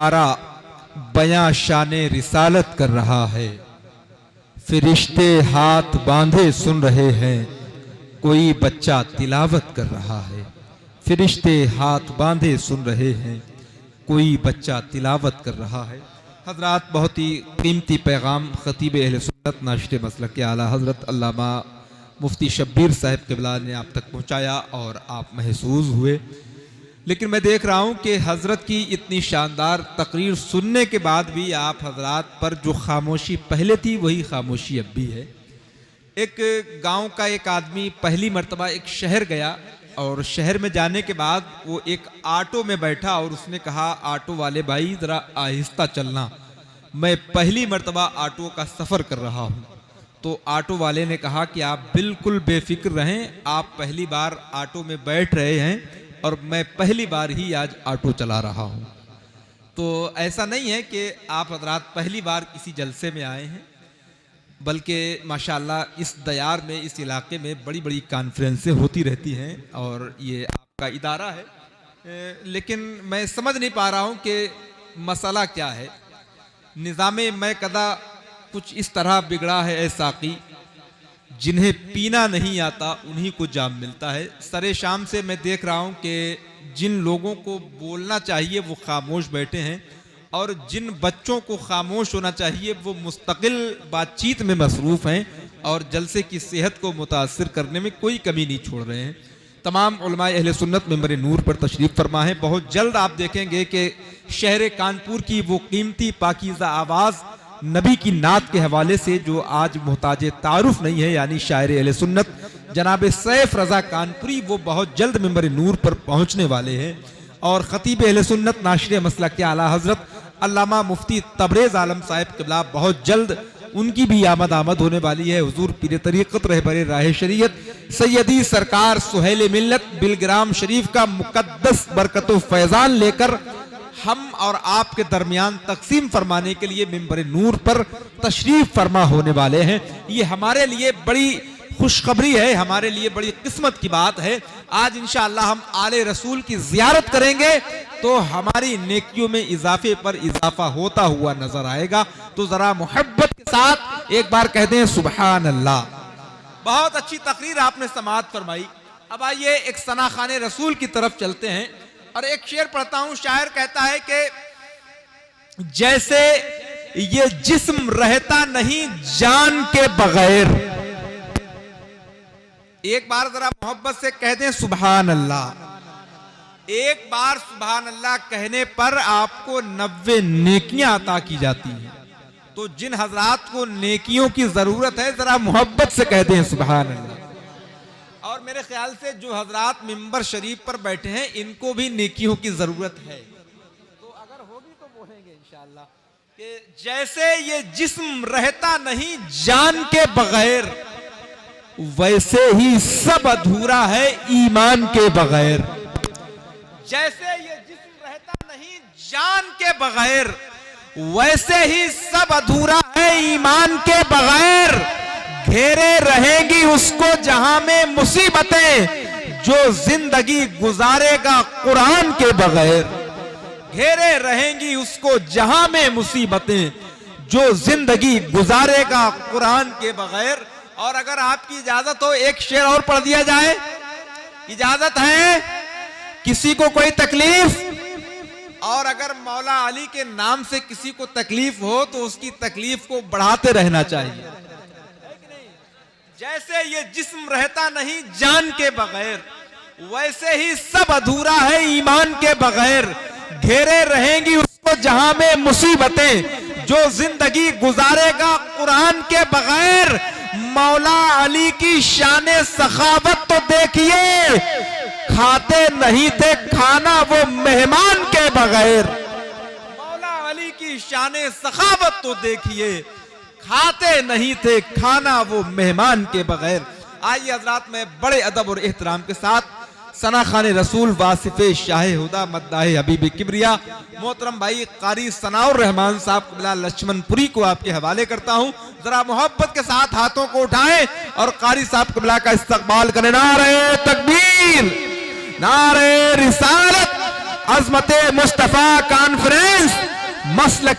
आरा बयां शाने रिसालत कर रहा है। फिरिश्ते हाथ बांधे सुन रहे हैं, कोई बच्चा तिलावत कर रहा है। फिरिश्ते हाथ बांधे सुन रहे हैं, कोई बच्चा तिलावत कर रहा है। हजरात, बहुत ही कीमती पैगाम खतीब अहले सुन्नत नाशिर मसलक के आला हजरत अल्लामा मुफ्ती शब्बीर साहब क़िबला ने आप तक पहुँचाया और आप महसूस हुए। लेकिन मैं देख रहा हूँ कि हज़रत की इतनी शानदार तकरीर सुनने के बाद भी आप हजरात पर जो खामोशी पहले थी वही खामोशी अब भी है। एक गांव का एक आदमी पहली मर्तबा एक शहर गया और शहर में जाने के बाद वो एक ऑटो में बैठा और उसने कहा, ऑटो वाले भाई ज़रा आहिस्ता चलना, मैं पहली मर्तबा ऑटो का सफ़र कर रहा हूँ। तो ऑटो वाले ने कहा कि आप बिल्कुल बेफिक्र रहें, आप पहली बार ऑटो में बैठ रहे हैं और मैं पहली बार ही आज ऑटो चला रहा हूँ। तो ऐसा नहीं है कि आप हजरात पहली बार किसी जलसे में आए हैं, बल्कि माशाल्लाह इस दयार में, इस इलाके में बड़ी बड़ी कॉन्फ्रेंसें होती रहती हैं और ये आपका इदारा है। लेकिन मैं समझ नहीं पा रहा हूँ कि मसला क्या है। निज़ामे मैं कदा कुछ इस तरह बिगड़ा है ऐ साकी, जिन्हें पीना नहीं आता उन्हीं को जाम मिलता है। सरे शाम से मैं देख रहा हूँ कि जिन लोगों को बोलना चाहिए वो खामोश बैठे हैं और जिन बच्चों को खामोश होना चाहिए वो मुस्तकिल बातचीत में मसरूफ़ हैं और जलसे की सेहत को मुतासिर करने में कोई कमी नहीं छोड़ रहे हैं। तमाम उलमाए अहले सुन्नत मिंबर नूर पर तशरीफ़ फरमा है। बहुत जल्द आप देखेंगे कि शहर कानपुर की वो कीमती पाकीज़ा आवाज़ नबी की नात के हवाले से जो आज मोहताज तारुफ नहीं है, यानी शायर अहले सुन्नत जनाब सैफ रज़ा कानपुरी, वो बहुत जल्द मिंबर नूर पर पहुंचने वाले हैं। और खतीब अहले सुन्नत नाशिर मसलक के आला हजरत अल्लामा मुफ्ती तबरेज़ आलम साहब क़िबला बहुत जल्द उनकी भी आमद होने वाली है। हुजूर पीर तरीक़त रहबर राह शरीयत सैयदी सरकार सुहेल मिल्लत बिलग्राम शरीफ का मुक़द्दस बरकत फैज़ान लेकर हम और आपके दरमियान तकसीम फरमाने के लिए मिंबर नूर पर तशरीफ फरमा होने वाले हैं। ये हमारे लिए बड़ी खुशखबरी है, हमारे लिए बड़ी किस्मत की बात है। आज इंशाअल्लाह हम आले रसूल की ज़ियारत करेंगे तो हमारी नेकियों में इजाफे पर इजाफा होता हुआ नजर आएगा। तो जरा मोहब्बत के साथ एक बार कह दें सुबहान अल्लाह। बहुत अच्छी तकरीर आपने समाअत फरमाई। अब आइए एक सना खाने रसूल की तरफ चलते हैं और एक शेर पढ़ता हूं। शायर कहता है कि जैसे ये जिस्म रहता नहीं जान के बगैर। एक बार जरा मोहब्बत से कह दें सुभान अल्लाह। एक बार सुभान अल्लाह कहने पर आपको 90 नेकियां अता की जाती हैं। तो जिन हजरात को नेकियों की जरूरत है जरा मोहब्बत से कह दें सुभान अल्लाह। और मेरे ख्याल से जो हजरात मिंबर शरीफ पर बैठे हैं इनको भी नेकियों की जरूरत है। तो अगर होगी तो बोलेंगे इंशाअल्लाह कि जैसे ये जिस्म रहता नहीं जान के बगैर, वैसे ही सब अधूरा है ईमान के बगैर। जैसे ये जिस्म रहता नहीं जान के बगैर, वैसे ही सब अधूरा है ईमान के बगैर। घेरे रहेंगी उसको जहां में मुसीबतें, जो जिंदगी गुजारेगा कुरान के बगैर। घेरे रहेंगी उसको जहां में मुसीबतें, जो जिंदगी गुजारेगा कुरान के बगैर। और अगर आपकी इजाजत हो एक शेर और पढ़ दिया जाए, इजाजत है? किसी को कोई तकलीफ? और अगर मौला अली के नाम से किसी को तकलीफ हो तो उसकी तकलीफ को बढ़ाते रहना चाहिए। जैसे ये जिस्म रहता नहीं जान के बगैर, वैसे ही सब अधूरा है ईमान के बगैर। घेरे रहेंगी उसको जहां में मुसीबतें, जो जिंदगी गुजारेगा कुरान के बगैर। मौला अली की शाने सखावत तो देखिए, खाते नहीं थे खाना वो मेहमान के बगैर। मौला अली की शाने सखावत तो देखिए, खाते नहीं थे खाना वो मेहमान के बगैर। आइए हजरात, मैं बड़े अदब और एहतराम के साथ सना खाने रसूल वासिफे शाह हुदा मद्दाह हबीब किबरिया मोहतरम भाई कारी सनाउर रहमान साहब क़िबला लक्ष्मणपुरी को आपके हवाले करता हूं। जरा मोहब्बत के साथ हाथों को उठाएं और कारी साहब क़िबला का इस्तकबाल करें। नारे तकबीर, नारे रिसालत, अज़मते मुस्तफ़ा कॉन्फ्रेंस मसलक